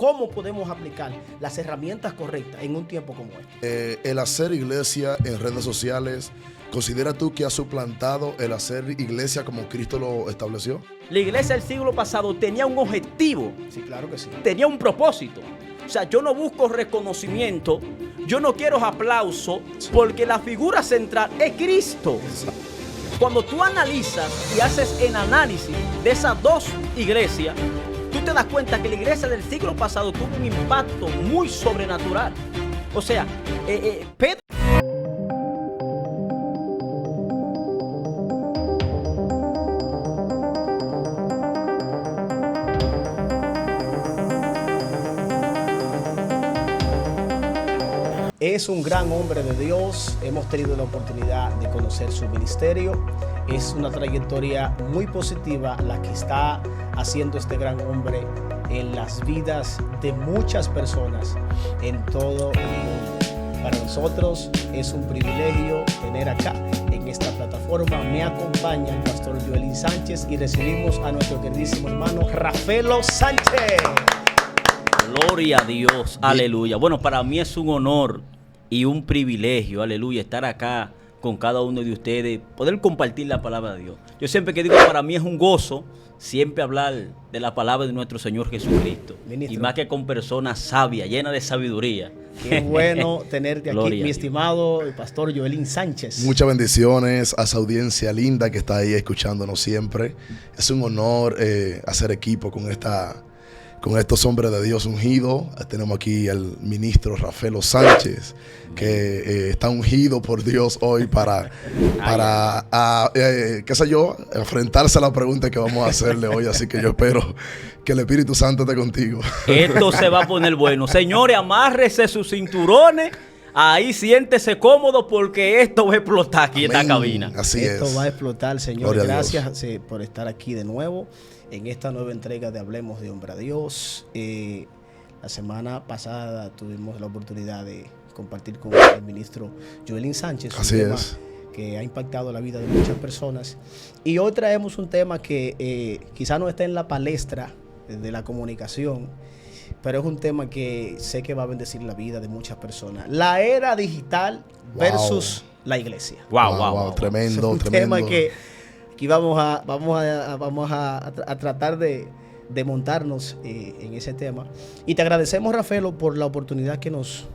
cómo podemos aplicar las herramientas correctas en un tiempo como este. El hacer iglesia en redes sociales, ¿considera tú que ha suplantado el hacer iglesia como Cristo lo estableció? La iglesia del siglo pasado tenía un objetivo. Sí, claro que sí. Tenía un propósito. O sea, yo no busco reconocimiento, yo no quiero aplauso, porque la figura central es Cristo. Cuando tú analizas y haces el análisis de esas dos iglesias, tú te das cuenta que la iglesia del siglo pasado tuvo un impacto muy sobrenatural. O sea, Pedro... Es un gran hombre de Dios, hemos tenido la oportunidad de conocer su ministerio. Es una trayectoria muy positiva la que está haciendo este gran hombre en las vidas de muchas personas en todo el mundo. Para nosotros es un privilegio tener acá en esta plataforma. Me acompaña el pastor Joelín Sánchez y recibimos a nuestro queridísimo hermano Rafelo Sánchez. Gloria a Dios, aleluya. Bueno, para mí es un honor y un privilegio, aleluya, estar acá con cada uno de ustedes, poder compartir la palabra de Dios. Yo siempre que digo, para mí es un gozo siempre hablar de la palabra de nuestro Señor Jesucristo. Ministro. Y más que con personas sabias, llenas de sabiduría. Qué bueno tenerte aquí, mi estimado pastor Joelín Sánchez. Muchas bendiciones a esa audiencia linda que está ahí escuchándonos siempre. Es un honor hacer equipo con estos hombres de Dios ungidos. Tenemos aquí al ministro Rafelo Sánchez, que está ungido por Dios hoy para qué sé yo, enfrentarse a la pregunta que vamos a hacerle hoy. Así que yo espero que el Espíritu Santo esté contigo. Esto se va a poner bueno. Señores, amárrese sus cinturones. Ahí siéntese cómodo porque esto va a explotar aquí. Amén. En esta cabina. Así esto es. Va a explotar, Señor. Gloria Gracias por estar aquí de nuevo en esta nueva entrega de Hablemos de Hombre a Dios. La semana pasada tuvimos la oportunidad de compartir con el ministro Joelín Sánchez. Así es. Que ha impactado la vida de muchas personas. Y hoy traemos un tema que quizá no está en la palestra de la comunicación, pero es un tema que sé que va a bendecir la vida de muchas personas. La era digital versus la iglesia. Wow. Tremendo, es un tremendo. tema que aquí vamos a tratar de montarnos en ese tema. Y te agradecemos, Rafelo, por la oportunidad que nos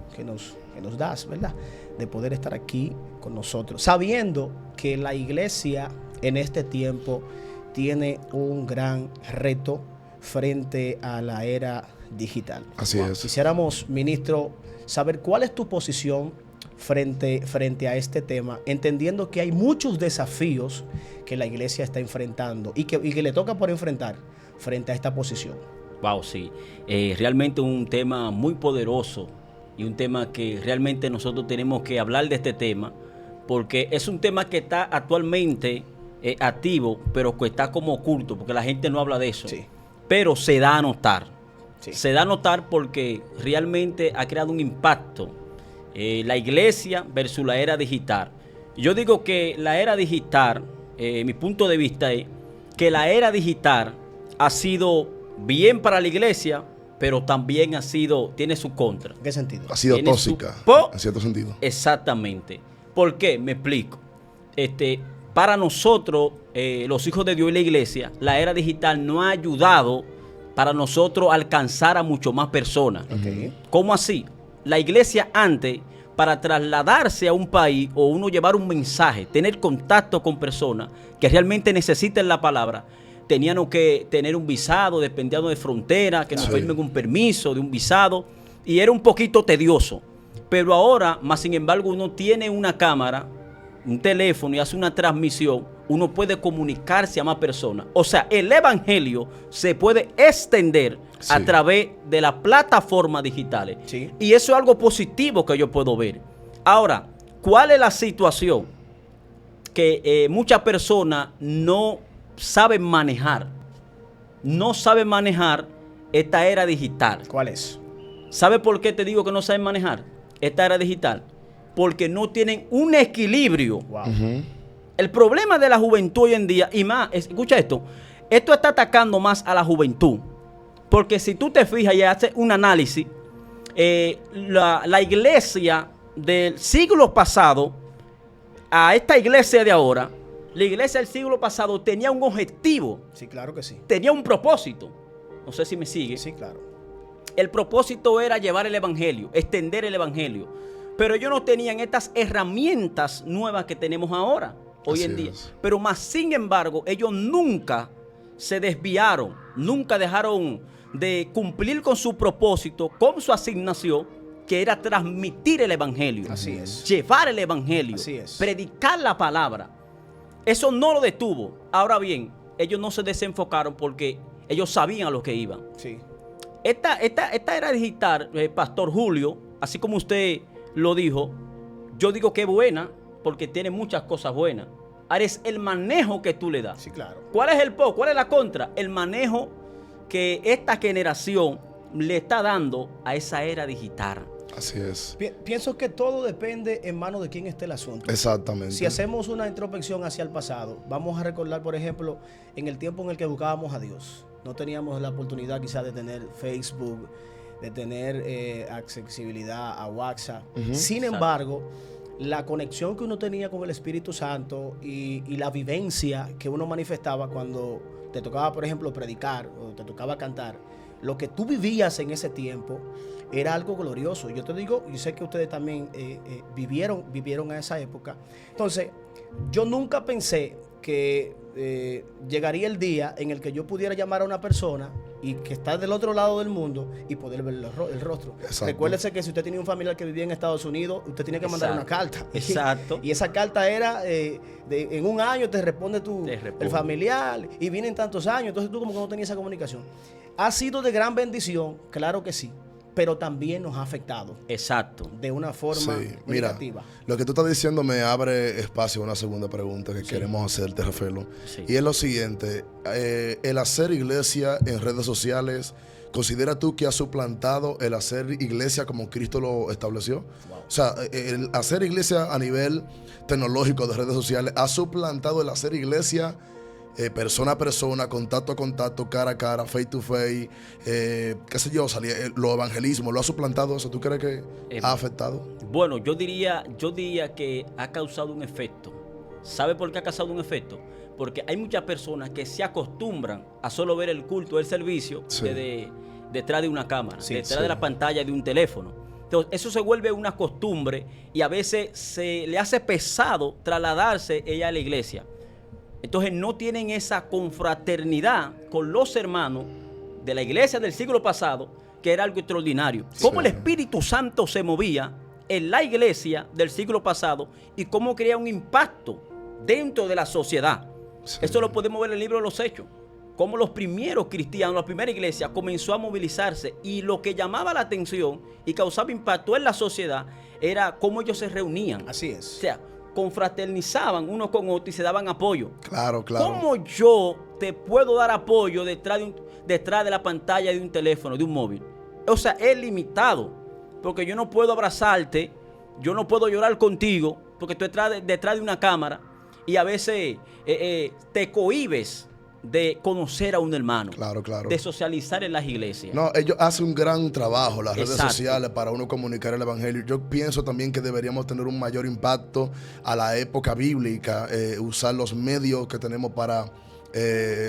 das, ¿verdad? De poder estar aquí con nosotros, sabiendo que la iglesia en este tiempo tiene un gran reto frente a la era digital. Así es. Quisiéramos, ministro, saber cuál es tu posición frente a este tema, entendiendo que hay muchos desafíos que la iglesia está enfrentando y que le toca por enfrentar frente a esta posición. Wow, sí. Realmente un tema muy poderoso y un tema que realmente nosotros tenemos que hablar de este tema, porque es un tema que está actualmente activo, pero que está como oculto, porque la gente no habla de eso. Sí. Pero se da a notar. Sí. Se da a notar porque realmente ha creado un impacto. La iglesia versus la era digital. Yo digo que la era digital, mi punto de vista es que la era digital ha sido bien para la iglesia, pero también tiene su contra. ¿En qué sentido? Ha sido tóxica, en cierto sentido. Exactamente. ¿Por qué? Me explico. Para nosotros, los hijos de Dios y la iglesia, la era digital no ha ayudado para nosotros alcanzar a mucho más personas. Okay. ¿Cómo así? La iglesia antes, para trasladarse a un país o uno llevar un mensaje, tener contacto con personas que realmente necesiten la palabra, tenían que tener un visado, dependiendo de frontera, que nos firmen un permiso de un visado, y era un poquito tedioso. Pero ahora, más sin embargo, uno tiene una cámara, un teléfono y hace una transmisión, uno puede comunicarse a más personas. O sea, el evangelio se puede extender a través de las plataformas digitales. Sí. Y eso es algo positivo que yo puedo ver. Ahora, ¿cuál es la situación? Que muchas personas no saben manejar. No saben manejar esta era digital. ¿Cuál es? ¿Sabe por qué te digo que no saben manejar esta era digital? Porque no tienen un equilibrio. Wow. El problema de la juventud hoy en día, y más, escucha esto está atacando más a la juventud. Porque si tú te fijas y haces un análisis, la iglesia del siglo pasado a esta iglesia de ahora, la iglesia del siglo pasado tenía un objetivo. Sí, claro que sí. Tenía un propósito. No sé si me sigue. Sí, claro. El propósito era llevar el evangelio, extender el evangelio. Pero ellos no tenían estas herramientas nuevas que tenemos ahora, hoy en día. Pero más sin embargo, ellos nunca se desviaron, nunca dejaron de cumplir con su propósito, con su asignación, que era transmitir el evangelio. Así es. Llevar el evangelio. Así es. Predicar la palabra. Eso no lo detuvo. Ahora bien, ellos no se desenfocaron porque ellos sabían a lo que iban. Sí. Esta era digital, Pastor Julio, así como usted lo dijo, yo digo que es buena porque tiene muchas cosas buenas. Ahora es el manejo que tú le das. Sí, claro. ¿Cuál es el pro? ¿Cuál es la contra? El manejo que esta generación le está dando a esa era digital. Así es. Pienso que todo depende en manos de quién esté el asunto. Exactamente. Si hacemos una introspección hacia el pasado, vamos a recordar, por ejemplo, en el tiempo en el que buscábamos a Dios. No teníamos la oportunidad quizás de tener Facebook, de tener accesibilidad a WhatsApp. Sin embargo, la conexión que uno tenía con el Espíritu Santo y la vivencia que uno manifestaba cuando te tocaba, por ejemplo, predicar o te tocaba cantar, lo que tú vivías en ese tiempo era algo glorioso. Yo te digo, yo sé que ustedes también vivieron a esa época. Entonces, yo nunca pensé que llegaría el día en el que yo pudiera llamar a una persona y que está del otro lado del mundo y poder ver el rostro. Exacto. Recuérdese que si usted tenía un familiar que vivía en Estados Unidos, usted tiene que mandar una carta. Exacto. Y esa carta era, en un año te responde el familiar y vienen tantos años. Entonces tú como que no tenías esa comunicación. Ha sido de gran bendición, claro que sí, pero también nos ha afectado. Exacto. De una forma negativa. Mira, lo que tú estás diciendo me abre espacio a una segunda pregunta que queremos hacerte, Rafaelo. Sí. Y es lo siguiente, el hacer iglesia en redes sociales, ¿considera tú que ha suplantado el hacer iglesia como Cristo lo estableció? Wow. O sea, el hacer iglesia a nivel tecnológico de redes sociales ha suplantado el hacer iglesia persona a persona, contacto a contacto, cara a cara, face to face, qué sé yo, lo evangelismo, ¿lo ha suplantado eso? ¿Tú crees que ha afectado? Bueno, yo diría que ha causado un efecto. ¿Sabe por qué ha causado un efecto? Porque hay muchas personas que se acostumbran a solo ver el culto, el servicio, detrás de una cámara, detrás de la pantalla de un teléfono. Entonces, eso se vuelve una costumbre y a veces se le hace pesado trasladarse ella a la iglesia. Entonces no tienen esa confraternidad con los hermanos de la iglesia del siglo pasado, que era algo extraordinario. Cómo el Espíritu Santo se movía en la iglesia del siglo pasado y cómo crea un impacto dentro de la sociedad. Sí. Esto lo podemos ver en el libro de los Hechos. Cómo los primeros cristianos, la primera iglesia comenzó a movilizarse y lo que llamaba la atención y causaba impacto en la sociedad era cómo ellos se reunían. Así es. O sea, confraternizaban unos con otros y se daban apoyo. Claro, claro. ¿Cómo yo te puedo dar apoyo detrás de la pantalla de un teléfono, de un móvil? O sea, es limitado, porque yo no puedo abrazarte, yo no puedo llorar contigo, porque tú estás detrás de una cámara y a veces te cohibes de conocer a un hermano, claro, claro, de socializar en las iglesias. No, ellos hacen un gran trabajo, las redes sociales, para uno comunicar el evangelio. Yo pienso también que deberíamos tener un mayor impacto a la época bíblica, usar los medios que tenemos para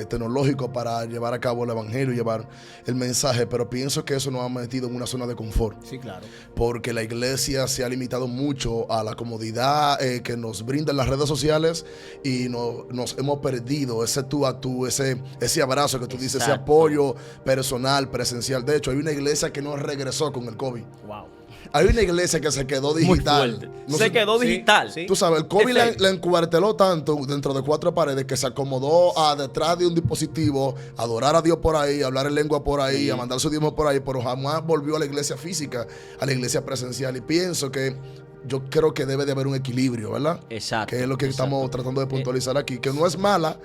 tecnológicos para llevar a cabo el evangelio, llevar el mensaje, pero pienso que eso nos ha metido en una zona de confort. Sí, claro. Porque la iglesia se ha limitado mucho a la comodidad que nos brindan las redes sociales y nos hemos perdido ese tú a tú, ese abrazo que tú dices, ese apoyo personal, presencial. De hecho, hay una iglesia que no regresó con el COVID. Wow. Hay una iglesia que se quedó digital. Se quedó digital. Sí. Tú sabes, el COVID la encuarteló tanto dentro de cuatro paredes que se acomodó a detrás de un dispositivo, a adorar a Dios por ahí, a hablar en lengua por ahí, a mandar su diezmo por ahí, pero jamás volvió a la iglesia física, a la iglesia presencial. Y pienso que yo creo que debe de haber un equilibrio, ¿verdad? Exacto. Que es lo que estamos tratando de puntualizar aquí, que no es mala.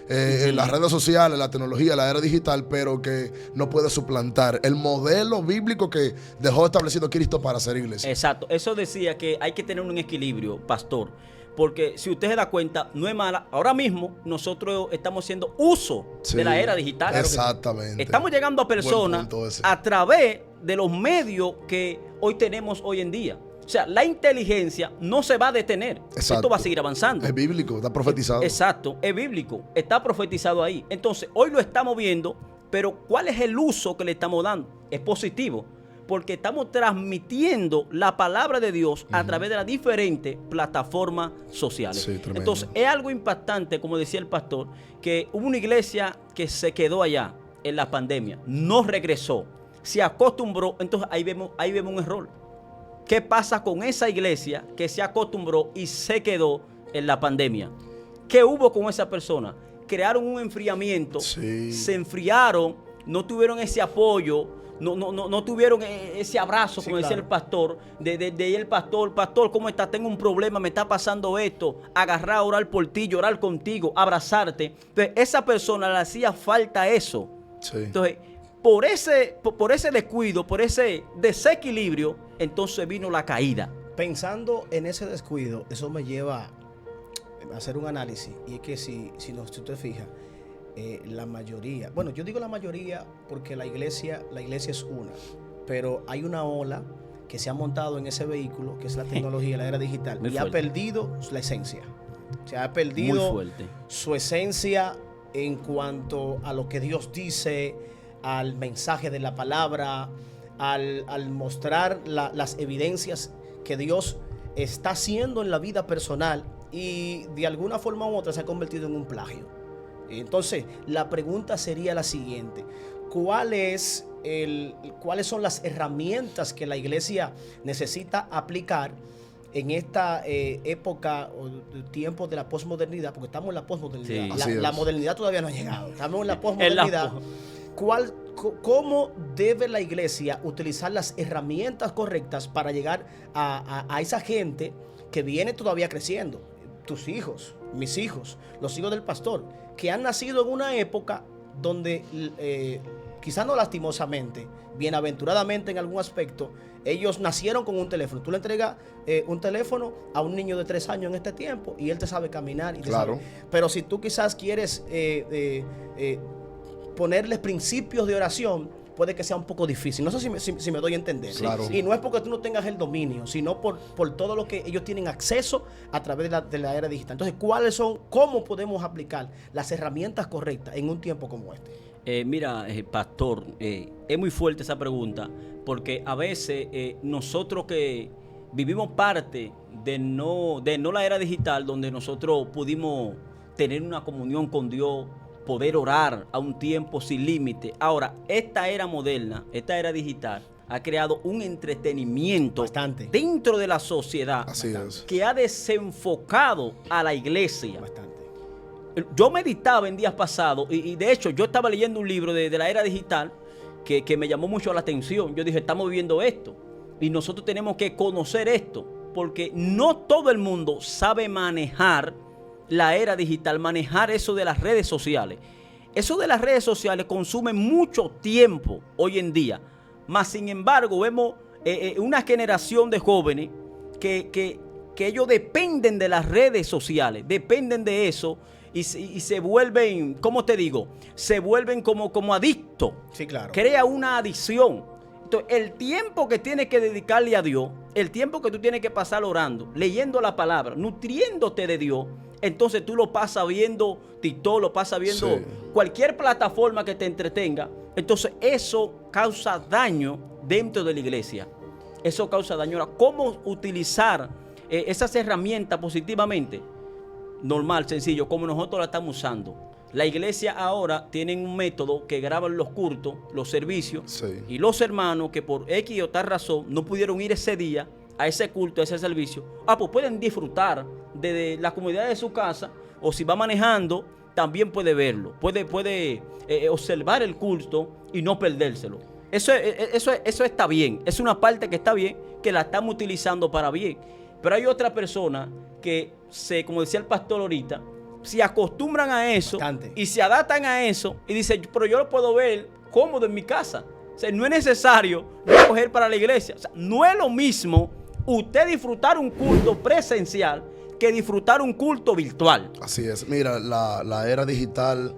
Las redes sociales, la tecnología, la era digital, pero que no puede suplantar el modelo bíblico que dejó establecido Cristo para hacer iglesia. Exacto, eso decía que hay que tener un equilibrio, pastor, porque si usted se da cuenta, no es mala. Ahora mismo nosotros estamos haciendo uso de la era digital. Exactamente. Estamos llegando a personas a través de los medios que hoy tenemos hoy en día. O sea, la inteligencia no se va a detener. Exacto. Esto va a seguir avanzando. Es bíblico, está profetizado. Exacto, es bíblico, está profetizado ahí. Entonces, hoy lo estamos viendo, pero ¿cuál es el uso que le estamos dando? Es positivo, porque estamos transmitiendo la palabra de Dios a través de las diferentes plataformas sociales. Sí, tremendo. Entonces, es algo impactante, como decía el pastor, que hubo una iglesia que se quedó allá en la pandemia, no regresó, se acostumbró. Entonces, ahí vemos un error. ¿Qué pasa con esa iglesia que se acostumbró y se quedó en la pandemia? ¿Qué hubo con esa persona? Crearon un enfriamiento, se enfriaron, no tuvieron ese apoyo, no tuvieron ese abrazo, como decía el pastor, de el pastor, ¿cómo estás? Tengo un problema, me está pasando esto, agarrar, orar por ti, llorar contigo, abrazarte. Entonces, esa persona le hacía falta eso. Sí. Entonces, por ese descuido, por ese desequilibrio, entonces vino la caída. Pensando en ese descuido, eso me lleva a hacer un análisis. Y es que si usted fija, la mayoría, bueno, yo digo la mayoría porque la iglesia es una, pero hay una ola que se ha montado en ese vehículo, que es la tecnología, la era digital, y ha perdido la esencia. Se ha perdido su esencia en cuanto a lo que Dios dice, al mensaje de la palabra, al mostrar las evidencias que Dios está haciendo en la vida personal, y de alguna forma u otra se ha convertido en un plagio. Entonces, la pregunta sería la siguiente: ¿cuáles son las herramientas que la iglesia necesita aplicar en esta época o tiempo de la posmodernidad? Porque estamos en la posmodernidad. La modernidad todavía no ha llegado. Estamos en la posmodernidad. ¿Cómo debe la iglesia utilizar las herramientas correctas para llegar a esa gente que viene todavía creciendo? Tus hijos, mis hijos, los hijos del pastor, que han nacido en una época donde quizás no lastimosamente, bienaventuradamente en algún aspecto, ellos nacieron con un teléfono. Tú le entregas un teléfono a un niño de 3 años en este tiempo y él te sabe caminar. Y claro. Pero si tú quizás quieres ponerles principios de oración, puede que sea un poco difícil. No sé si me doy a entender. Claro. Y no es porque tú no tengas el dominio, sino por todo lo que ellos tienen acceso a través de la era digital. Entonces, ¿cómo podemos aplicar las herramientas correctas en un tiempo como este? Mira, pastor, es muy fuerte esa pregunta, porque a veces nosotros que vivimos parte de no la era digital, donde nosotros pudimos tener una comunión con Dios, poder orar a un tiempo sin límite. Ahora, esta era moderna, esta era digital, ha creado un entretenimiento dentro de la sociedad que ha desenfocado a la iglesia. Yo meditaba en días pasados y de hecho yo estaba leyendo un libro de la era digital que me llamó mucho la atención. Yo dije, estamos viviendo esto y nosotros tenemos que conocer esto, porque no todo el mundo sabe manejar la era digital, manejar eso de las redes sociales. Eso de las redes sociales consume mucho tiempo hoy en día. Mas, sin embargo, vemos una generación de jóvenes que ellos dependen de las redes sociales, dependen de eso y se vuelven, ¿cómo te digo? Se vuelven como adictos. Sí, claro. Crea una adicción. Entonces, el tiempo que tienes que dedicarle a Dios, el tiempo que tú tienes que pasar orando, leyendo la palabra, nutriéndote de Dios, entonces tú lo pasas viendo TikTok, lo pasas viendo cualquier plataforma que te entretenga. Entonces eso causa daño dentro de la iglesia. Eso causa daño. Ahora, ¿cómo utilizar esas herramientas positivamente? Normal, sencillo, como nosotros la estamos usando. La iglesia ahora tiene un método que graban los cultos, los servicios, y los hermanos que por X o tal razón no pudieron ir ese día a ese culto, a ese servicio, pues pueden disfrutar de la comodidad de su casa, o si va manejando, también puede verlo, puede observar el culto y no perdérselo. Eso está bien, es una parte que está bien, que la estamos utilizando para bien. Pero hay otra persona que, como decía el pastor ahorita, se acostumbran a eso y se adaptan a eso y dicen, pero yo lo puedo ver cómodo en mi casa. O sea, no es necesario yo coger para la iglesia. O sea, no es lo mismo usted disfrutar un culto presencial que disfrutar un culto virtual. Así es. Mira, la era digital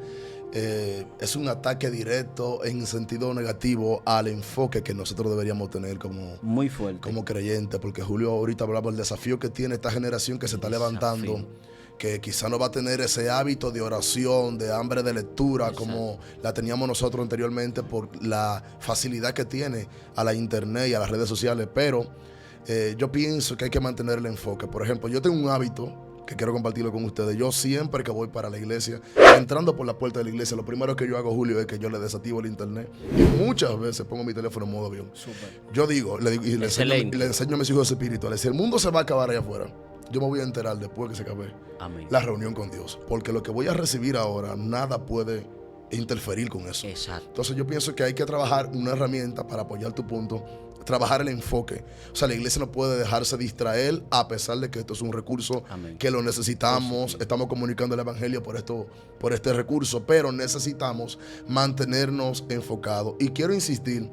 es un ataque directo en sentido negativo al enfoque que nosotros deberíamos tener muy fuerte, como creyentes, porque Julio ahorita hablaba del desafío que tiene esta generación que se está levantando, que quizá no va a tener ese hábito de oración, de hambre de lectura, exacto, como la teníamos nosotros anteriormente por la facilidad que tiene a la internet y a las redes sociales, pero yo pienso que hay que mantener el enfoque. Por ejemplo, yo tengo un hábito que quiero compartirlo con ustedes. Yo siempre que voy para la iglesia, entrando por la puerta de la iglesia, lo primero que yo hago, Julio, es que yo le desactivo el internet y muchas veces pongo mi teléfono en modo avión. Super. Yo digo, le enseño a mis hijos espirituales, si el mundo se va a acabar allá afuera, yo me voy a enterar después que se acabe la reunión con Dios, porque lo que voy a recibir ahora, nada puede interferir con eso. Exacto. Entonces yo pienso que hay que trabajar una herramienta para apoyar tu punto, trabajar el enfoque. O sea, la iglesia no puede dejarse distraer a pesar de que esto es un recurso que lo necesitamos. Estamos comunicando el evangelio por este recurso, pero necesitamos mantenernos enfocados. Y quiero insistir,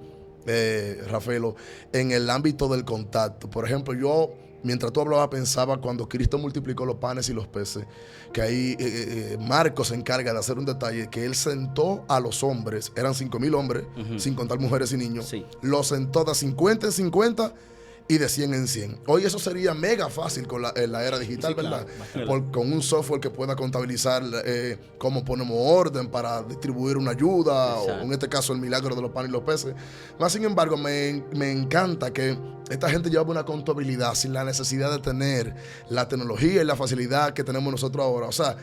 Rafaelo, en el ámbito del contacto. Por ejemplo, yo, mientras tú hablabas, pensaba cuando Cristo multiplicó los panes y los peces, que ahí Marcos se encarga de hacer un detalle, que él sentó a los hombres, eran 5,000 hombres, sin contar mujeres y niños, los sentó de 50 en 50 y de 100 en 100. Hoy eso sería mega fácil con la era digital, ¿verdad? Claro. Con un software que pueda contabilizar cómo ponemos orden para distribuir una ayuda, o en este caso el milagro de los panes y los peces. Más sin embargo, me encanta que esta gente lleva una contabilidad sin la necesidad de tener la tecnología y la facilidad que tenemos nosotros ahora. O sea,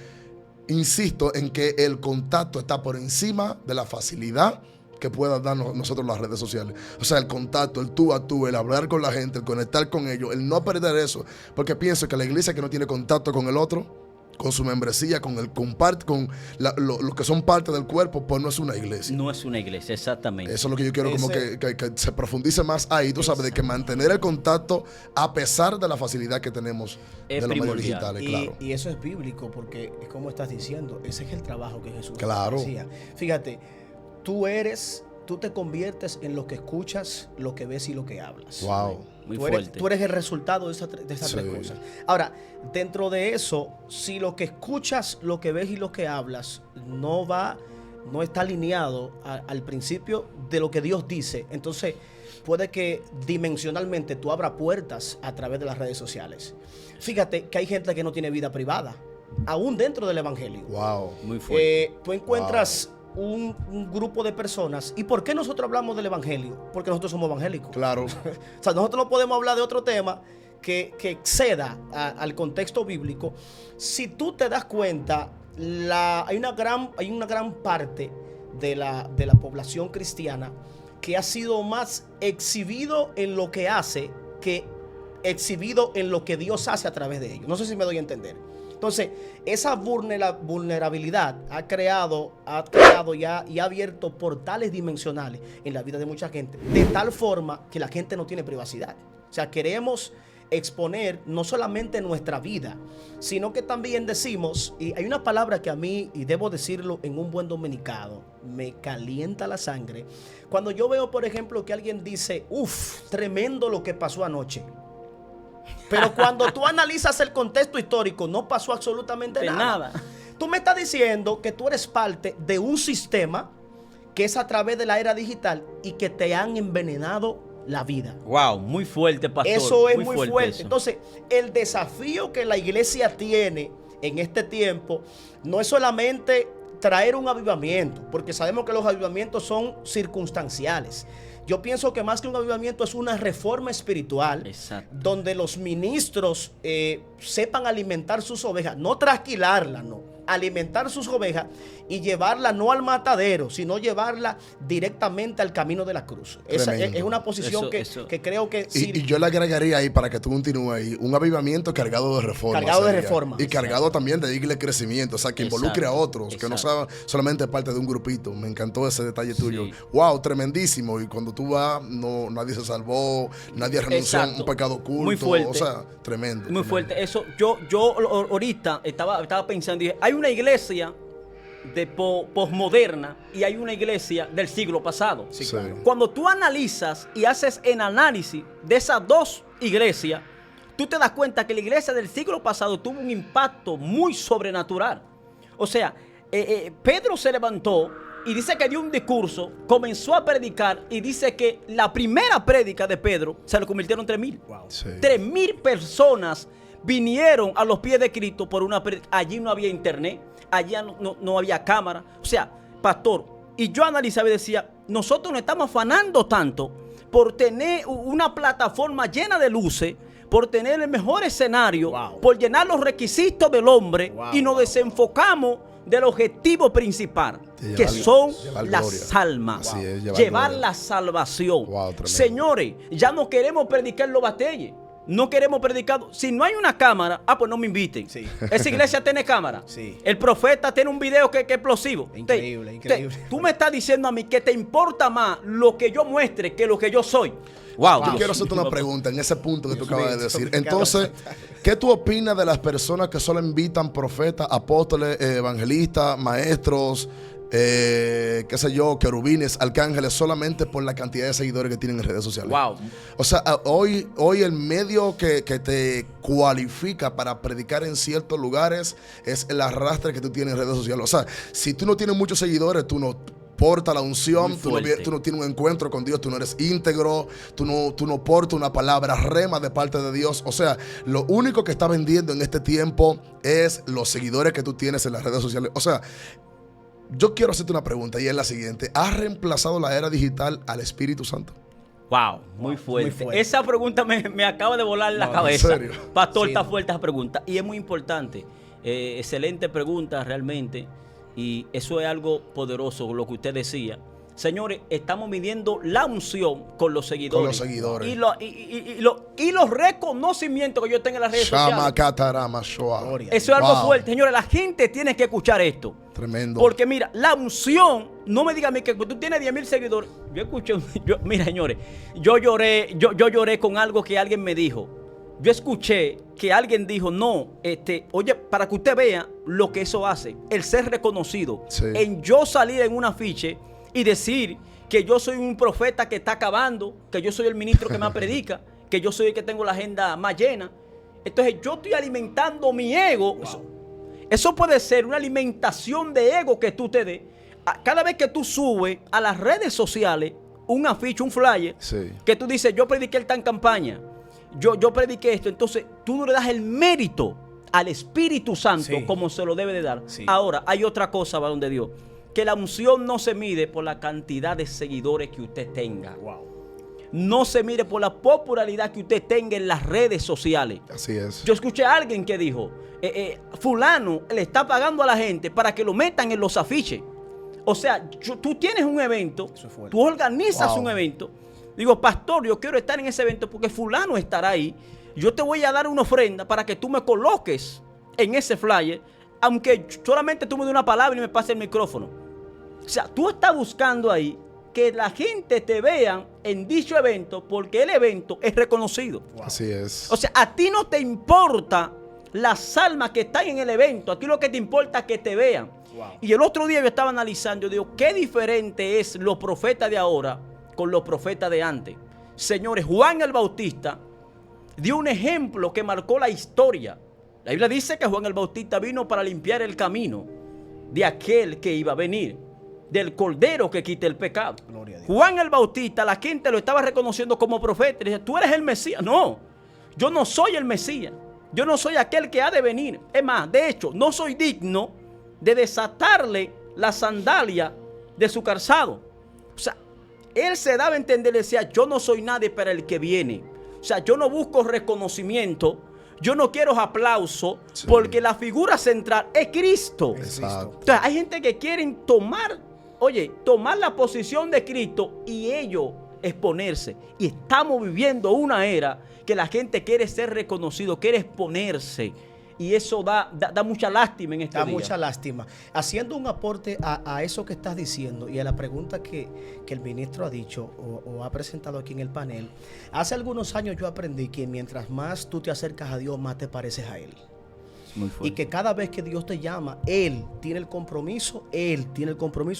insisto en que el contacto está por encima de la facilidad que pueda darnos nosotros las redes sociales. O sea, el contacto, el tú a tú, el hablar con la gente, el conectar con ellos, el no perder eso. Porque pienso que la iglesia que no tiene contacto con el otro, con su membresía, con los que son parte del cuerpo, pues no es una iglesia. No es una iglesia, exactamente. Eso es lo que yo quiero, como que se profundice más ahí, tú sabes, de que mantener el contacto a pesar de la facilidad que tenemos de los medios digitales, claro. Y eso es bíblico, porque es como estás diciendo, ese es el trabajo que Jesús hacía. Fíjate, tú te conviertes en lo que escuchas, lo que ves y lo que hablas. Wow. Muy fuerte. Tú eres el resultado de esas tres cosas. Ahora, dentro de eso, si lo que escuchas, lo que ves y lo que hablas no está alineado al principio de lo que Dios dice, entonces puede que dimensionalmente tú abras puertas a través de las redes sociales. Fíjate que hay gente que no tiene vida privada, aún dentro del evangelio. Wow. Muy fuerte. Tú encuentras un grupo de personas. ¿Y por qué nosotros hablamos del evangelio? Porque nosotros somos evangélicos. Claro. O sea, nosotros no podemos hablar de otro tema que exceda al contexto bíblico. Si tú te das cuenta, hay una gran parte de la población cristiana que ha sido más exhibido en lo que hace que exhibido en lo que Dios hace a través de ellos. No sé si me doy a entender. Entonces, esa vulnerabilidad ha creado y ha abierto portales dimensionales en la vida de mucha gente, de tal forma que la gente no tiene privacidad. O sea, queremos exponer no solamente nuestra vida, sino que también decimos, y hay una palabra que a mí, y debo decirlo en un buen dominicano, me calienta la sangre, cuando yo veo, por ejemplo, que alguien dice, tremendo lo que pasó anoche. Pero cuando tú analizas el contexto histórico, no pasó absolutamente nada. Tú me estás diciendo que tú eres parte de un sistema que es a través de la era digital y que te han envenenado la vida. Wow, muy fuerte, pastor. Eso es muy fuerte. Entonces, el desafío que la iglesia tiene en este tiempo no es solamente traer un avivamiento, porque sabemos que los avivamientos son circunstanciales. Yo pienso que más que un avivamiento es una reforma espiritual. Exacto. Donde los ministros sepan alimentar sus ovejas, no trasquilarlas, no. Alimentar sus ovejas y llevarla no al matadero, sino llevarla directamente al camino de la cruz. Esa es una posición que creo que... Y yo le agregaría ahí, para que tú continúes ahí, un avivamiento cargado de reforma. Cargado de reforma. Y cargado también de irle crecimiento, o sea, que involucre a otros, que no sea solamente parte de un grupito. Me encantó ese detalle tuyo. Wow, tremendísimo. Y cuando tú vas, nadie se salvó, nadie renunció a un pecado oculto. Muy fuerte. O sea, tremendo. Muy fuerte. Eso, yo ahorita estaba pensando, dije, hay una iglesia de posmoderna y hay una iglesia del siglo pasado. Sí, claro. Cuando tú analizas y haces el análisis de esas dos iglesias, tú te das cuenta que la iglesia del siglo pasado tuvo un impacto muy sobrenatural. O sea, Pedro se levantó y dice que dio un discurso, comenzó a predicar y dice que la primera prédica de Pedro se le convirtieron 3,000. Wow. Sí. 3,000 personas vinieron a los pies de Cristo por una prédica. Allí no había internet, allá no había cámara. O sea, pastor, y yo analizaba y decía, nosotros nos estamos afanando tanto por tener una plataforma llena de luces, por tener el mejor escenario, Wow. por llenar los requisitos del hombre, Wow, y nos wow. desenfocamos del objetivo principal, Sí, que llevar- son llevar las gloria. almas. Así es, llevar gloria. la salvación. Wow, tremendo. Señores, ya no queremos predicar los batalles. No queremos predicar. Si no hay una cámara, pues no me inviten. Sí. Esa iglesia tiene cámara. Sí. El profeta tiene un video que es explosivo. Increíble, increíble. Tú me estás diciendo a mí que te importa más lo que yo muestre que lo que yo soy. Wow. Yo quiero hacerte una pregunta en ese punto que tú acabas de mío, decir. me encanta. Entonces, ¿qué tú opinas de las personas que solo invitan profetas, apóstoles, evangelistas, maestros, qué sé yo, querubines, arcángeles, solamente por la cantidad de seguidores que tienen en redes sociales? Wow. O sea, hoy el medio que te cualifica para predicar en ciertos lugares es el arrastre que tú tienes en redes sociales. O sea, si tú no tienes muchos seguidores, tú no portas la unción, Muy tú no fuerte. tienes un encuentro con Dios, tú no eres íntegro, tú no portas una palabra rema de parte de Dios. O sea, lo único que está vendiendo en este tiempo es los seguidores que tú tienes en las redes sociales. O sea, yo quiero hacerte una pregunta y es la siguiente. ¿Has reemplazado la era digital al Espíritu Santo? Wow, muy fuerte. muy fuerte. Esa pregunta me acaba de volar la No, cabeza. ¿en serio? Pastor, Sí. está fuerte esa pregunta. Y es muy importante. Excelente pregunta realmente. Y eso es algo poderoso, lo que usted decía. Señores, estamos midiendo la unción con los seguidores. Con los seguidores. Y los reconocimientos que yo tengo en las redes Shama sociales. Katarama Shoah. Gloria. Eso es algo Wow. fuerte. Señores, la gente tiene que escuchar esto. Tremendo. Porque mira, la unción, no me digas a mí que tú tienes 10,000 seguidores. Yo escuché, mira señores, yo lloré con algo que alguien me dijo. Yo escuché que alguien dijo, no, oye, para que usted vea lo que eso hace, el ser reconocido, Sí. en yo salir en un afiche y decir que yo soy un profeta que está acabando, que yo soy el ministro que más predica, que yo soy el que tengo la agenda más llena. Entonces yo estoy alimentando mi ego. Eso puede ser una alimentación de ego que tú te des. Cada vez que tú subes a las redes sociales un afiche, un flyer, Sí. que tú dices, yo prediqué esta en campaña, yo prediqué esto, entonces tú no le das el mérito al Espíritu Santo Sí. como se lo debe de dar. Sí. Ahora, hay otra cosa, varón de Dios, que la unción no se mide por la cantidad de seguidores que usted tenga. Wow. No se mide por la popularidad que usted tenga en las redes sociales. Así es. Yo escuché a alguien que dijo, fulano le está pagando a la gente para que lo metan en los afiches. O sea, tú tienes un evento, Eso es fuerte. tú organizas Wow. un evento. Digo, pastor, yo quiero estar en ese evento porque fulano estará ahí. Yo te voy a dar una ofrenda para que tú me coloques en ese flyer, aunque solamente tú me des una palabra y me pases el micrófono. O sea, tú estás buscando ahí que la gente te vea en dicho evento porque el evento es reconocido. Así es. O sea, a ti no te importa las almas que están en el evento. A ti lo que te importa es que te vean. Wow. Y el otro día yo estaba analizando, yo digo, qué diferente es los profetas de ahora con los profetas de antes. Señores, Juan el Bautista dio un ejemplo que marcó la historia. La Biblia dice que Juan el Bautista vino para limpiar el camino de aquel que iba a venir, del Cordero que quita el pecado. Gloria a Dios. Juan el Bautista, la gente lo estaba reconociendo como profeta. Y decía, tú eres el Mesías. No, yo no soy el Mesías. Yo no soy aquel que ha de venir. Es más, de hecho, no soy digno de desatarle la sandalia de su calzado. O sea, él se daba a entender, decía, yo no soy nadie para el que viene. O sea, yo no busco reconocimiento, yo no quiero aplauso, Sí. porque la figura central es Cristo. Exacto. Entonces, hay gente que quieren tomar la posición de Cristo y ellos exponerse. Y estamos viviendo una era que la gente quiere ser reconocido, quiere exponerse. Y eso da mucha lástima en este Da día. mucha lástima. Haciendo un aporte a eso que estás diciendo y a la pregunta que el ministro ha dicho o ha presentado aquí en el panel, hace algunos años yo aprendí que mientras más tú te acercas a Dios, más te pareces a Él. Muy Y fuerte. que cada vez que Dios te llama, Él tiene el compromiso,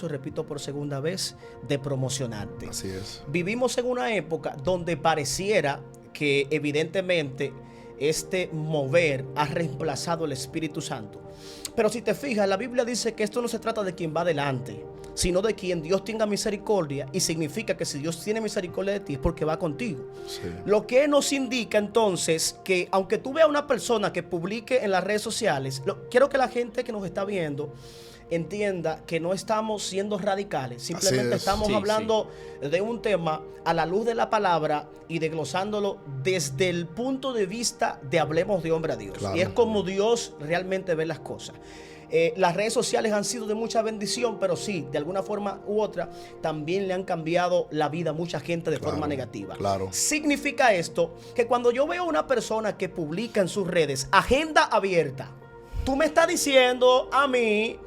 repito por segunda vez, de promocionarte. Así es. Vivimos en una época donde pareciera que evidentemente este mover ha reemplazado el Espíritu Santo. Pero si te fijas, la Biblia dice que esto no se trata de quien va adelante, sino de quien Dios tenga misericordia, y significa que si Dios tiene misericordia de ti es porque va contigo. Sí. Lo que nos indica entonces que aunque tú veas una persona que publique en las redes sociales, quiero que la gente que nos está viendo entienda que no estamos siendo radicales, simplemente estamos hablando de un tema a la luz de la palabra y desglosándolo desde el punto de vista de hablemos de hombre a Dios. Claro. Y es como Dios realmente ve las cosas. Las redes sociales han sido de mucha bendición, pero sí, de alguna forma u otra, también le han cambiado la vida a mucha gente de forma negativa. Claro. Significa esto que cuando yo veo a una persona que publica en sus redes agenda abierta, tú me estás diciendo a mí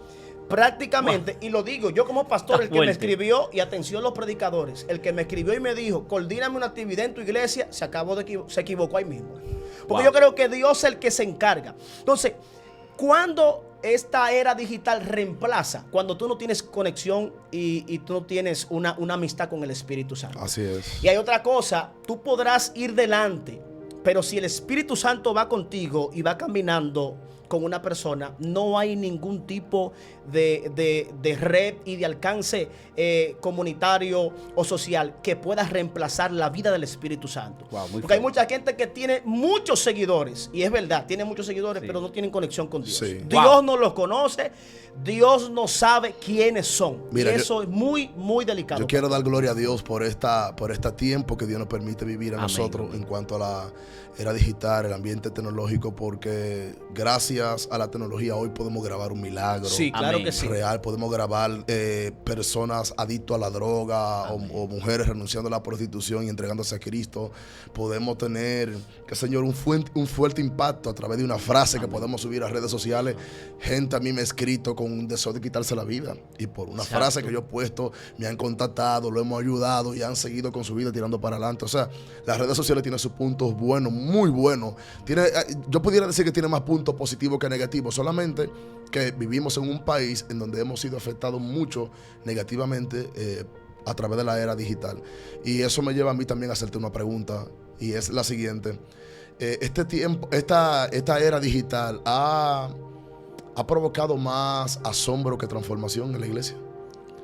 prácticamente, y lo digo yo como pastor, el que me escribió, y atención los predicadores, el que me escribió y me dijo, coordíname una actividad en tu iglesia, se equivocó ahí mismo. Porque yo creo que Dios es el que se encarga. Entonces, cuando esta era digital reemplaza, cuando tú no tienes conexión y tú no tienes una amistad con el Espíritu Santo. Así es. Y hay otra cosa, tú podrás ir delante, pero si el Espíritu Santo va contigo y va caminando con una persona, no hay ningún tipo de red y de alcance comunitario o social que pueda reemplazar la vida del Espíritu Santo. Wow, porque hay mucha gente que tiene muchos seguidores, y es verdad, tiene muchos seguidores, pero no tienen conexión con Dios. Sí. Dios no los conoce, Dios no sabe quiénes son. Mira, y eso es muy, muy delicado. Yo quiero dar gloria a Dios por este tiempo que Dios nos permite vivir a nosotros en cuanto a la era digital, el ambiente tecnológico, porque gracias a la tecnología hoy podemos grabar un milagro. Sí, claro que sí. Real, podemos grabar personas adictas a la droga o mujeres renunciando a la prostitución y entregándose a Cristo. Podemos tener, Señor, un fuerte impacto a través de una frase que podemos subir a redes sociales. Gente a mí me ha escrito con un deseo de quitarse la vida, y por una frase que yo he puesto me han contactado, lo hemos ayudado y han seguido con su vida tirando para adelante. O sea, las redes sociales tienen sus puntos buenos, muy buenos. Yo pudiera decir que tiene más puntos positivos que negativos, solamente que vivimos en un país en donde hemos sido afectados mucho negativamente a través de la era digital. Y eso me lleva a mí también a hacerte una pregunta, y es la siguiente. Esta era digital ha provocado más asombro que transformación en la iglesia.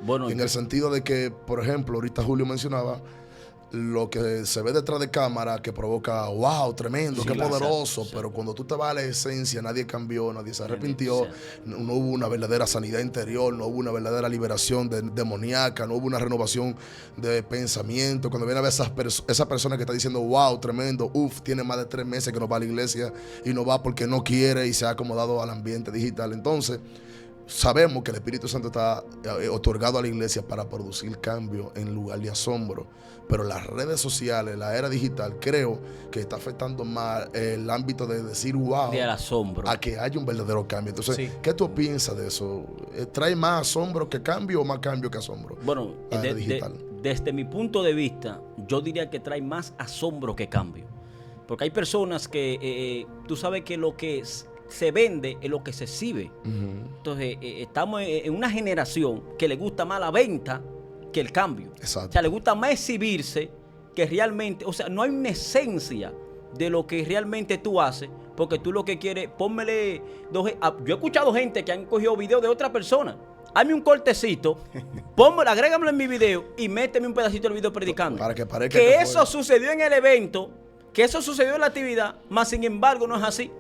Bueno, en el sentido de que, por ejemplo, ahorita Julio mencionaba lo que se ve detrás de cámara, que provoca, wow, tremendo, qué poderoso, pero cuando tú te vas a la esencia, nadie cambió, nadie se arrepintió, no hubo una verdadera sanidad interior, no hubo una verdadera liberación demoníaca, no hubo una renovación de pensamiento. Cuando viene a ver esa persona que está diciendo, wow, tremendo, tiene más de 3 meses que no va a la iglesia y no va porque no quiere y se ha acomodado al ambiente digital. Entonces, sabemos que el Espíritu Santo está otorgado a la iglesia para producir cambio en lugar de asombro, pero las redes sociales, la era digital, creo que está afectando más el ámbito de decir wow, del asombro, a que haya un verdadero cambio. Entonces, ¿qué tú piensas de eso? ¿Trae más asombro que cambio o más cambio que asombro? Bueno, desde mi punto de vista, yo diría que trae más asombro que cambio, porque hay personas que tú sabes que lo que se vende es lo que se exhibe. Entonces, estamos en una generación que le gusta más la venta que el cambio. Exacto. O sea, le gusta más exhibirse que realmente, o sea, no hay una esencia de lo que realmente tú haces, porque tú lo que quieres, pónmele yo he escuchado gente que han cogido videos de otra persona. Hazme un cortecito, agrégamelo en mi video y méteme un pedacito del video predicando. Para que parezca que eso sucedió en el evento, que eso sucedió en la actividad, más sin embargo no es así.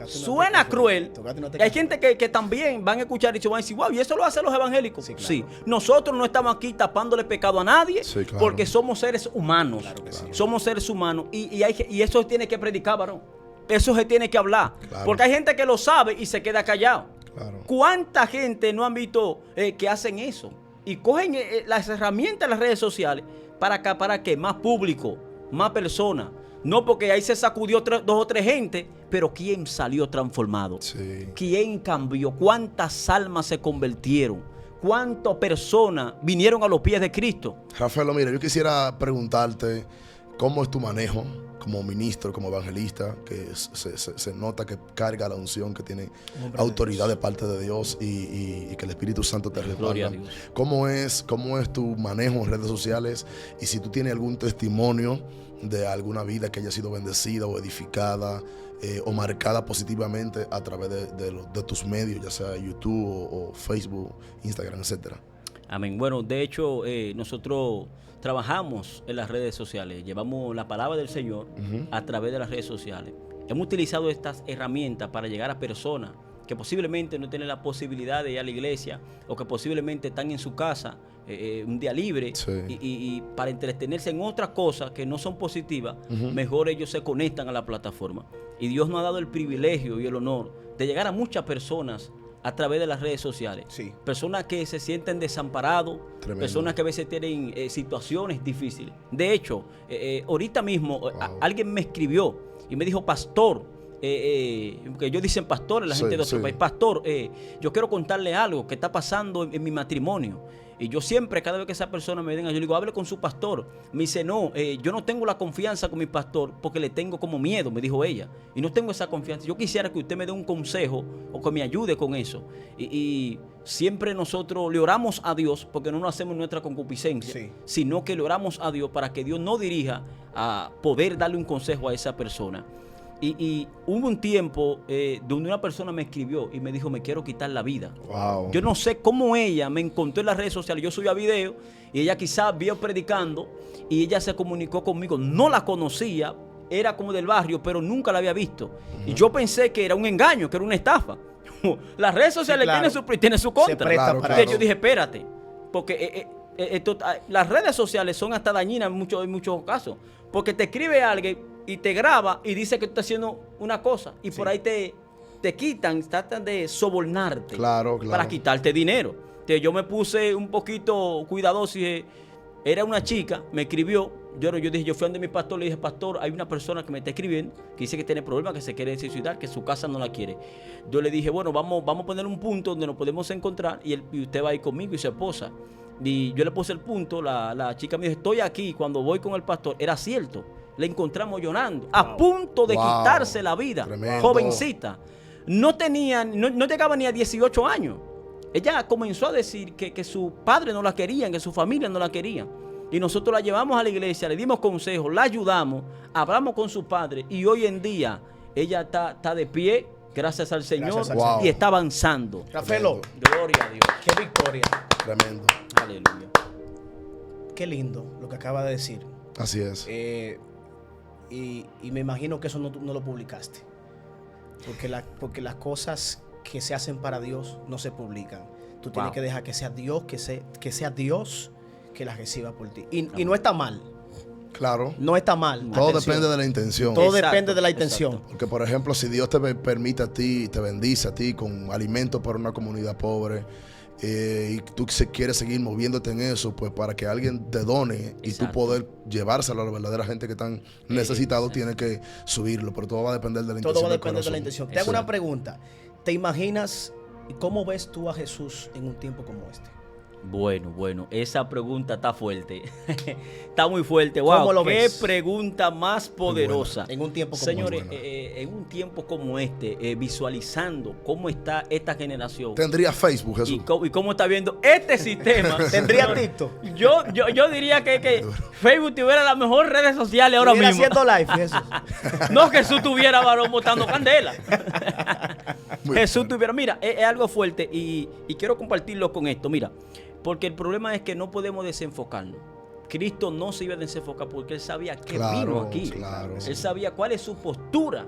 Suena cruel. Y hay gente que también van a escuchar y se van a decir, wow, ¿y eso lo hacen los evangélicos? Sí, claro. Sí. Nosotros no estamos aquí tapándole pecado a nadie, claro, porque somos seres humanos. Claro que sí. Somos seres humanos. Y eso se tiene que predicar, varón. Eso se tiene que hablar. Claro. Porque hay gente que lo sabe y se queda callado. Claro. ¿Cuánta gente no han visto que hacen eso? Y cogen las herramientas de las redes sociales para que más público, más personas. No, porque ahí se sacudió 2 o 3 gente, pero ¿quién salió transformado? Sí. ¿Quién cambió? ¿Cuántas almas se convirtieron? ¿Cuántas personas vinieron a los pies de Cristo? Rafael, mira, yo quisiera preguntarte cómo es tu manejo como ministro, como evangelista, que se nota que carga la unción, que tiene autoridad de parte de Dios y que el Espíritu Santo te respalda. ¿Cómo es tu manejo en redes sociales? Y si tú tienes algún testimonio de alguna vida que haya sido bendecida o edificada o marcada positivamente a través de tus medios, ya sea YouTube o Facebook, Instagram, etcétera. Amén. Bueno, de hecho, nosotros trabajamos en las redes sociales, llevamos la palabra del Señor a través de las redes sociales. Hemos utilizado estas herramientas para llegar a personas que posiblemente no tienen la posibilidad de ir a la iglesia o que posiblemente están en su casa un día libre, Sí. y para entretenerse en otras cosas que no son positivas, mejor ellos se conectan a la plataforma. Y Dios nos ha dado el privilegio y el honor de llegar a muchas personas a través de las redes sociales. Sí. Personas que se sienten desamparados, Tremendo. personas que a veces tienen situaciones difíciles. De hecho, ahorita mismo alguien me escribió y me dijo, pastor, que ellos dicen pastor, la Sí, gente de otro sí. país, pastor, yo quiero contarle algo que está pasando en mi matrimonio. Y yo siempre, cada vez que esa persona me venga, yo le digo, hable con su pastor. Me dice, no, yo no tengo la confianza con mi pastor porque le tengo como miedo, me dijo ella. Y no tengo esa confianza. Yo quisiera que usted me dé un consejo o que me ayude con eso. Y siempre nosotros le oramos a Dios, porque no lo hacemos en nuestra concupiscencia, Sí. sino que le oramos a Dios para que Dios nos dirija a poder darle un consejo a esa persona. Y hubo un tiempo donde una persona me escribió y me dijo, me quiero quitar la vida. Wow. Yo no sé cómo ella me encontró en las redes sociales. Yo subía video y ella quizás vio predicando y ella se comunicó conmigo. No la conocía, era como del barrio, pero nunca la había visto. Y yo pensé que era un engaño, que era una estafa. Las redes sociales claro. tienen su contra. Se presta Claro, para Entonces claro. yo dije, espérate, porque las redes sociales son hasta dañinas en muchos casos. Porque te escribe alguien y te graba y dice que tú estás haciendo una cosa y por ahí te quitan, tratan de sobornarte Claro, claro. para quitarte dinero. Entonces yo me puse un poquito cuidadoso y dije, era una chica, me escribió, yo dije, yo fui donde mi pastor, le dije, pastor, hay una persona que me está escribiendo que dice que tiene problemas, que se quiere suicidar, que su casa no la quiere. Yo le dije, bueno, vamos a poner un punto donde nos podemos encontrar y usted va a ir conmigo y su esposa. Y yo le puse el punto, la chica me dijo, estoy aquí, cuando voy con el pastor, era cierto. Le encontramos llorando, a punto de Wow. quitarse la vida, Tremendo. jovencita. No llegaba ni a 18 años. Ella comenzó a decir que su padre no la querían, que su familia no la querían. Y nosotros la llevamos a la iglesia, le dimos consejos, la ayudamos, hablamos con su padre y hoy en día ella está de pie, gracias al Señor, Gracias al Señor. y está avanzando. Rafelo, Gloria a Dios. qué victoria. Tremendo. Aleluya. Qué lindo lo que acaba de decir. Así es. Y me imagino que eso no lo publicaste. Porque las cosas que se hacen para Dios no se publican. Tú tienes Wow. que dejar que sea Dios, que sea Dios que las reciba por ti. Y no está mal. Claro. No está mal. Todo Atención. depende de la intención. Todo Exacto, depende de la exacto. intención. Porque, por ejemplo, si Dios te permite a ti, te bendice a ti con alimentos para una comunidad pobre, y tú quieres seguir moviéndote en eso, pues para que alguien te done y tú Exacto. poder llevárselo a la verdadera gente que están necesitados, tienes que subirlo. Pero todo va a depender de la intención. Todo va a del depender de la corazón. intención. Te hago una Exacto. pregunta. ¿Te imaginas cómo ves tú a Jesús en un tiempo como este? Bueno, esa pregunta está fuerte. Está muy fuerte. Wow, ¿Cómo lo qué ves? pregunta más poderosa. En un tiempo como Señores, este. en un tiempo como este, visualizando cómo está esta generación Tendría Facebook, Jesús. y cómo está viendo este sistema. ¿Tendría señores, TikTok? Yo diría que Facebook tuviera las mejores redes sociales ahora Estuviera mismo. haciendo live, Jesús. No que Jesús tuviera varón botando candela. Muy Jesús bueno. tuviera, mira, es algo fuerte y quiero compartirlo con esto, mira, porque el problema es que no podemos desenfocarnos. Cristo no se iba a desenfocar porque Él sabía que Claro, vino aquí. claro. Él sabía cuál es su postura,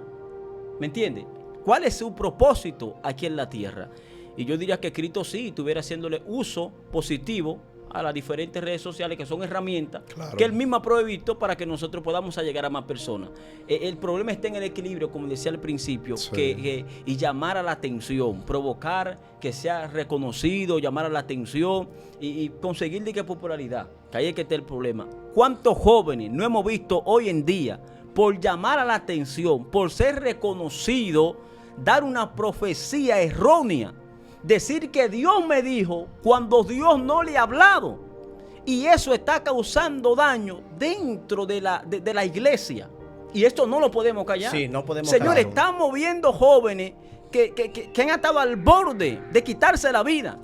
¿me entiendes? ¿Cuál es su propósito aquí en la tierra? Y yo diría que Cristo sí estuviera haciéndole uso positivo a las diferentes redes sociales que son herramientas Claro. que Él mismo ha prohibido para que nosotros podamos llegar a más personas. El problema está en el equilibrio, como decía al principio, Sí. y llamar a la atención, provocar que sea reconocido, llamar a la atención y conseguir de qué popularidad, que ahí es que está el problema. ¿Cuántos jóvenes no hemos visto hoy en día por llamar a la atención, por ser reconocido, dar una profecía errónea? Decir que Dios me dijo cuando Dios no le ha hablado. Y eso está causando daño dentro de la iglesia. Y esto no lo podemos callar. Sí, no podemos Señores, callarlo. estamos viendo jóvenes que han estado al borde de quitarse la vida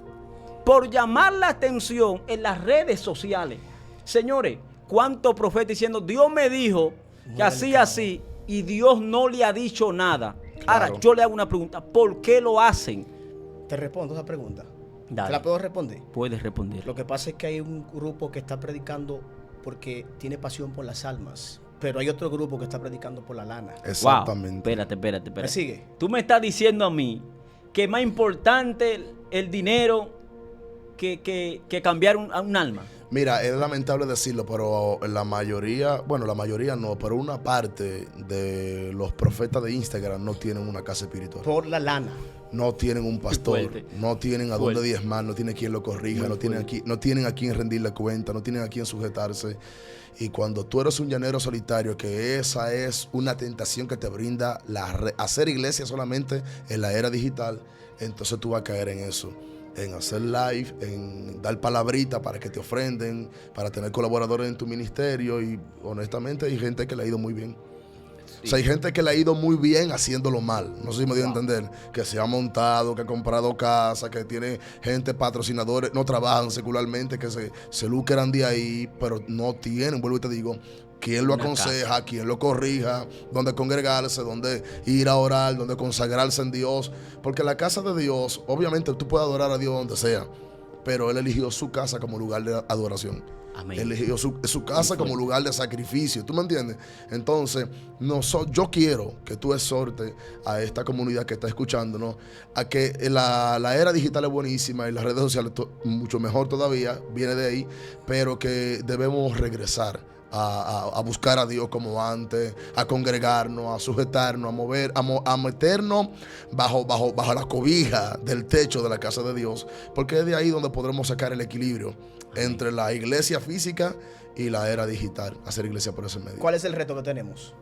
por llamar la atención en las redes sociales. Señores, ¿cuántos profetas diciendo Dios me dijo que así, y Dios no le ha dicho nada. Claro. Ahora, yo le hago una pregunta, ¿por qué lo hacen? Te respondo esa pregunta. Dale. ¿Te la puedo responder? Puedes responder. Lo que pasa es que hay un grupo que está predicando porque tiene pasión por las almas, pero hay otro grupo que está predicando por la lana. Exactamente. Wow, espérate. ¿Me sigue? Tú me estás diciendo a mí que es más importante el dinero que cambiar a un alma. Mira, es lamentable decirlo, pero la mayoría no, pero una parte de los profetas de Instagram no tienen una casa espiritual. Por la lana. No tienen un pastor, Fuerte. no tienen a Fuerte. dónde diezmar, no tienen quien lo corrija, no tienen a quien rendirle cuenta, no tienen a quien sujetarse. Y cuando tú eres un llanero solitario, que esa es una tentación que te brinda hacer iglesia solamente en la era digital, entonces tú vas a caer en eso. En hacer live, en dar palabritas para que te ofrenden, para tener colaboradores en tu ministerio. Y honestamente hay gente que le ha ido muy bien. O sea, hay gente que le ha ido muy bien haciéndolo mal. No sé si me dio a entender. Que se ha montado, que ha comprado casa, que tiene gente, patrocinadores, no trabajan secularmente, que se lucran de ahí, pero no tienen, vuelvo y te digo, quién lo aconseja, quién lo corrija, dónde congregarse, dónde ir a orar, dónde consagrarse en Dios. Porque la casa de Dios, obviamente tú puedes adorar a Dios donde sea, pero Él eligió su casa como lugar de adoración. Amén. Él eligió su casa como lugar de sacrificio. ¿Tú me entiendes? Entonces, yo quiero que tú exhortes a esta comunidad que está escuchándonos a que la era digital es buenísima y las redes sociales mucho mejor todavía, viene de ahí, pero que debemos regresar a buscar a Dios como antes, a congregarnos, a sujetarnos, a meternos bajo la cobija del techo de la casa de Dios, porque es de ahí donde podremos sacar el equilibrio entre la iglesia física y la era digital, hacer iglesia por ese medio. ¿Cuál es el reto que tenemos?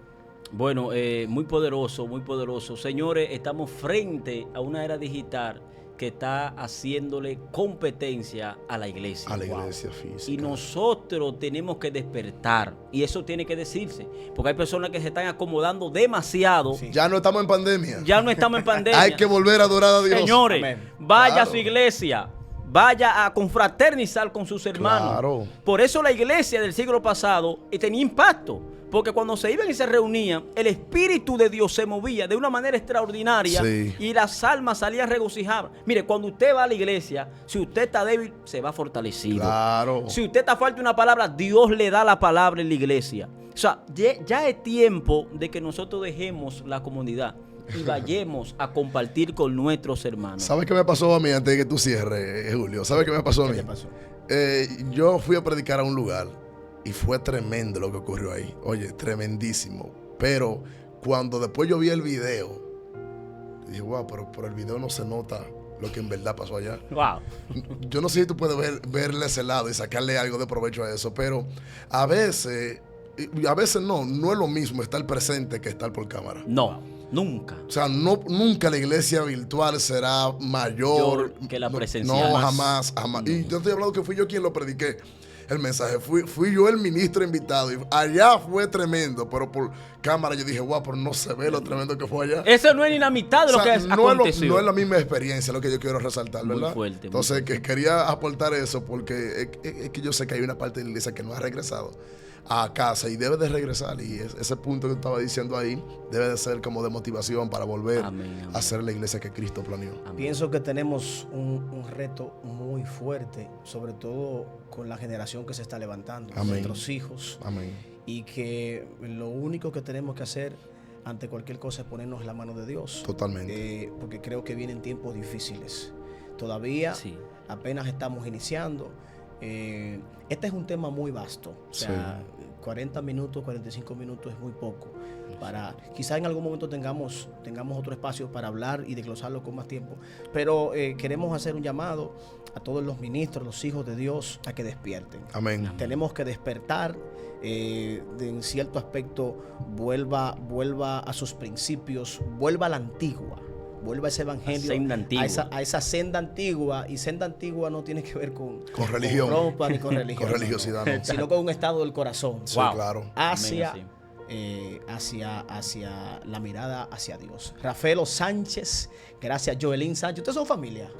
Bueno, muy poderoso, muy poderoso. Señores, estamos frente a una era digital que está haciéndole competencia a la iglesia. A la iglesia física. Y nosotros tenemos que despertar. Y eso tiene que decirse. Porque hay personas que se están acomodando demasiado. Sí. Ya no estamos en pandemia. Ya no estamos en pandemia. Hay que volver a adorar a Dios. Señores, Amén. vaya Claro. a su iglesia. Vaya a confraternizar con sus hermanos. Claro. Por eso la iglesia del siglo pasado tenía impacto. Porque cuando se iban y se reunían, el Espíritu de Dios se movía de una manera extraordinaria. Sí. Y las almas salían regocijadas. Mire, cuando usted va a la iglesia, si usted está débil, se va fortalecido. Claro. Si usted está falta de una palabra, Dios le da la palabra en la iglesia. O sea, ya es tiempo de que nosotros dejemos la comunidad y vayamos a compartir con nuestros hermanos. ¿Sabes qué me pasó a mí antes de que tú cierres, Julio? ¿Sabes qué me pasó a mí? ¿Qué te pasó? Yo fui a predicar a un lugar y fue tremendo lo que ocurrió ahí. Oye, tremendísimo. Pero cuando después yo vi el video, dije, wow, pero por el video no se nota lo que en verdad pasó allá. Wow. Yo no sé si tú puedes verle ese lado y sacarle algo de provecho a eso, pero a veces no es lo mismo estar presente que estar por cámara. No, nunca. O sea, nunca la iglesia virtual será mayor Que la no, presencial. No, jamás. Y yo estoy hablando que fui yo quien lo prediqué. El mensaje, fui yo el ministro invitado. Y allá fue tremendo, pero por cámara yo dije, wow, pero no se ve lo tremendo que fue allá. Eso no es ni la mitad de O lo sea, que no aconteció. es la misma experiencia lo que yo quiero resaltar, Muy ¿verdad? fuerte, muy Entonces, que quería aportar eso porque es que yo sé que hay una parte de la iglesia que no ha regresado a casa y debe de regresar. Y ese punto que tú estabas diciendo ahí debe de ser como de motivación para volver Amén, amén. a ser la iglesia que Cristo planeó. Amén. Pienso que tenemos un reto muy fuerte, sobre todo con la generación que se está levantando, Amén. nuestros hijos, Amén. y que lo único que tenemos que hacer ante cualquier cosa es ponernos en la mano de Dios. Totalmente. Porque creo que vienen tiempos difíciles. Todavía Sí. apenas estamos iniciando. Este es un tema muy vasto. O sea, 40 minutos, 45 minutos es muy poco. Quizá en algún momento tengamos otro espacio para hablar y desglosarlo con más tiempo. Pero queremos hacer un llamado a todos los ministros, los hijos de Dios, a que despierten. Amén. Tenemos que despertar, en cierto aspecto, vuelva a sus principios, vuelva a la antigua. Vuelva a ese evangelio, senda antigua. a esa senda antigua. Y senda antigua no tiene que ver con religión. ropa ni con religión. Con religiosidad, no. Sino con un estado del corazón. Sí, Wow. claro. Hacia Amén, hacia la mirada hacia Dios. Rafaelo Sánchez, gracias Joelín Sánchez. ¿Ustedes son familia?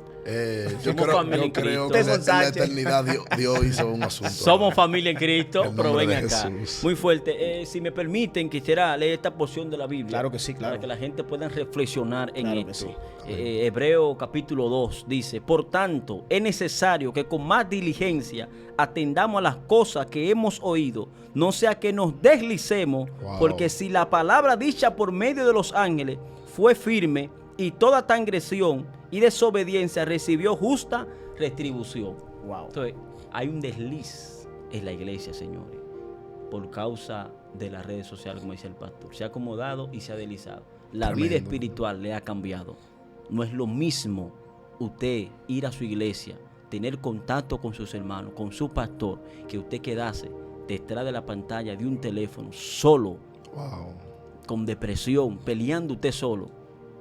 Yo creo que en la eternidad Dios hizo un asunto. Somos familia en Cristo, pero ven acá. Jesús. Muy fuerte. Si me permiten, quisiera leer esta porción de la Biblia. Claro que sí, claro. Para que la gente pueda reflexionar en Claro que esto. sí. Hebreo capítulo 2 dice: por tanto, es necesario que con más diligencia atendamos a las cosas que hemos oído, no sea que nos deslicemos, porque si la palabra dicha por medio de los ángeles fue firme, y toda transgresión y desobediencia recibió justa retribución. Wow. Entonces, hay un desliz en la iglesia, señores, por causa de las redes sociales, como dice el pastor. Se ha acomodado y se ha deslizado. La Tremendo. vida espiritual le ha cambiado. No es lo mismo usted ir a su iglesia, tener contacto con sus hermanos, con su pastor, que usted quedarse detrás de la pantalla de un teléfono solo, con depresión, peleando usted solo,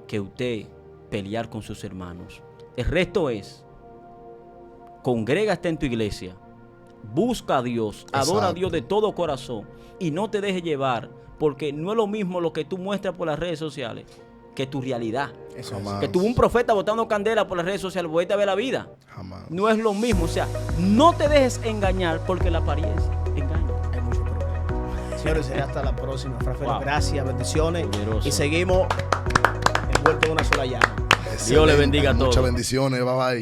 que usted pelear con sus hermanos. El resto es: congrégate en tu iglesia, busca a Dios, adora a Dios de todo corazón y no te dejes llevar, porque no es lo mismo lo que tú muestras por las redes sociales que tu realidad. Eso Jamás. Que tuvo un profeta botando candela por las redes sociales, voy a ver la vida. Jamás. No es lo mismo. O sea, no te dejes engañar, porque la apariencia engaña. hay muchos problemas. Señores, será hasta la próxima. Rafael, Wow. gracias, bendiciones. Poderoso. Y seguimos envueltos en una sola llama. Dios le bendiga a todos. Muchas bendiciones. Bye bye.